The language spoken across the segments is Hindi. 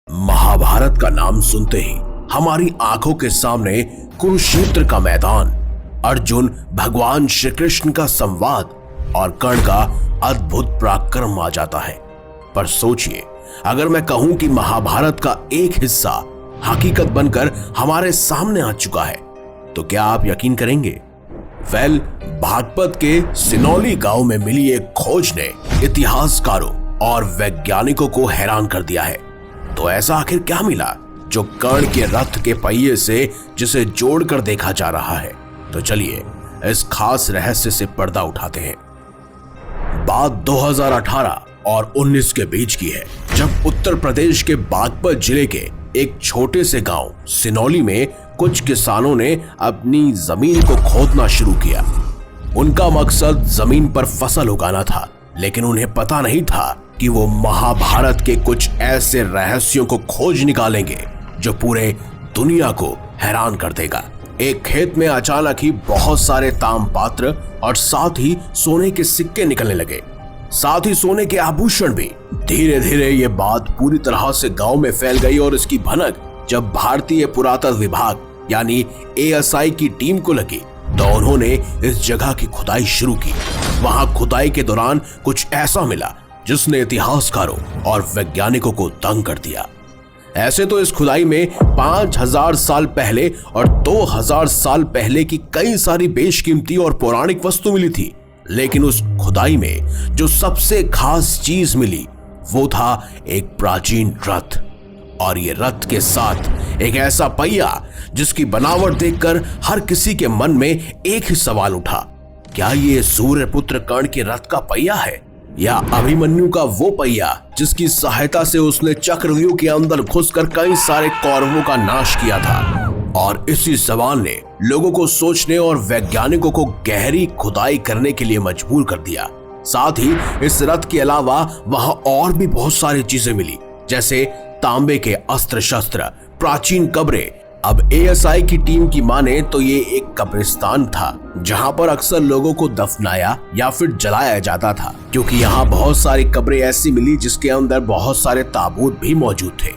महाभारत का नाम सुनते ही हमारी आंखों के सामने कुरुक्षेत्र का मैदान, अर्जुन भगवान श्री कृष्ण का संवाद और कर्ण का अद्भुत पराक्रम आ जाता है। पर सोचिए, अगर मैं कहूं कि महाभारत का एक हिस्सा हकीकत बनकर हमारे सामने आ चुका है, तो क्या आप यकीन करेंगे? बागपत के सिनौली गांव में मिली एक खोज ने इतिहासकारों और वैज्ञानिकों को हैरान कर दिया है। तो ऐसा आखिर क्या मिला जो कर्ण के रथ के पहिए से जिसे जोड़कर देखा जा रहा है? तो चलिए इस खास रहस्य से पर्दा उठाते हैं। बात 2018 और 19 के बीच की है, जब उत्तर प्रदेश के बागपत जिले के एक छोटे से गांव सिनौली में कुछ किसानों ने अपनी जमीन को खोदना शुरू किया। उनका मकसद जमीन पर फसल उगाना था, लेकिन उन्हें पता नहीं था कि वो महाभारत के कुछ ऐसे रहस्यों को खोज निकालेंगे जो पूरे दुनिया को हैरान कर देगा। एक खेत में अचानक ही बहुत सारे तामपात्र और साथ ही सोने के सिक्के निकलने लगे, साथ ही सोने के आभूषण भी। धीरे धीरे ये बात पूरी तरह से गांव में फैल गई और इसकी भनक जब भारतीय पुरातत्व विभाग यानी ASI की टीम को लगी, तो उन्होंने इस जगह की खुदाई शुरू की। वहां खुदाई के दौरान कुछ ऐसा मिला जिसने इतिहासकारों और वैज्ञानिकों को दंग कर दिया। ऐसे तो इस खुदाई में 5000 साल पहले और 2000 साल पहले की कई सारी बेशकीमती और पौराणिक वस्तु मिली थी, लेकिन उस खुदाई में जो सबसे खास चीज मिली वो था एक प्राचीन रथ, और ये रथ के साथ एक ऐसा पहिया जिसकी बनावट देखकर हर किसी के मन में एक ही सवाल उठा, क्या ये सूर्यपुत्र कर्ण के रथ का पहिया है या अभिमन्यु का वो पहिया जिसकी सहायता से उसने चक्रव्यूह के अंदर घुसकर कई सारे कौरवों का नाश किया था? और इसी सवाल ने लोगों को सोचने और वैज्ञानिकों को गहरी खुदाई करने के लिए मजबूर कर दिया। साथ ही इस रथ के अलावा वहां और भी बहुत सारी चीजें मिली, जैसे तांबे के अस्त्र शस्त्र, प्राचीन कब्रें। अब ASI की टीम की माने तो ये एक कब्रिस्तान था जहां पर अक्सर लोगों को दफनाया या फिर जलाया जाता था, क्योंकि यहाँ बहुत सारी कब्रें ऐसी मिली जिसके अंदर बहुत सारे ताबूत भी मौजूद थे।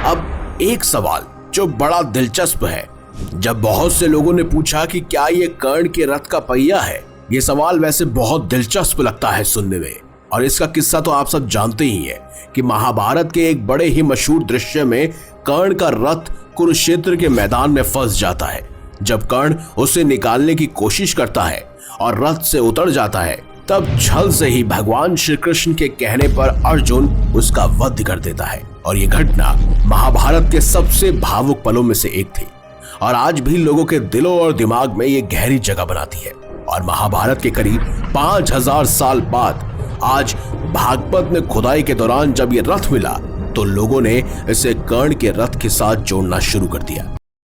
अब एक सवाल जो बड़ा दिलचस्प है, जब बहुत से लोगों ने पूछा कि क्या ये कर्ण के रथ का पहिया है, ये सवाल वैसे बहुत दिलचस्प लगता है सुनने में, और इसका किस्सा तो आप सब जानते ही हैं कि महाभारत के एक बड़े ही मशहूर दृश्य में कर्ण का रथ कुरुक्षेत्र के मैदान में फंस जाता है। जब कर्ण उसे निकालने की कोशिश करता है और रथ से उतर जाता है, तब छल से ही भगवान श्री कृष्ण के कहने पर अर्जुन उसका वध कर देता है। और ये घटना महाभारत के सबसे भावुक पलों में से एक थी, और आज भी लोगों के दिलों और दिमाग में ये गहरी जगह बनाती है। और महाभारत के करीब 5000 साल बाद आज बागपत में खुदाई के दौरान जब ये रथ मिला, तो लोगों ने इसे कर्ण के रथ के साथ जोड़ना शुरू कर दिया।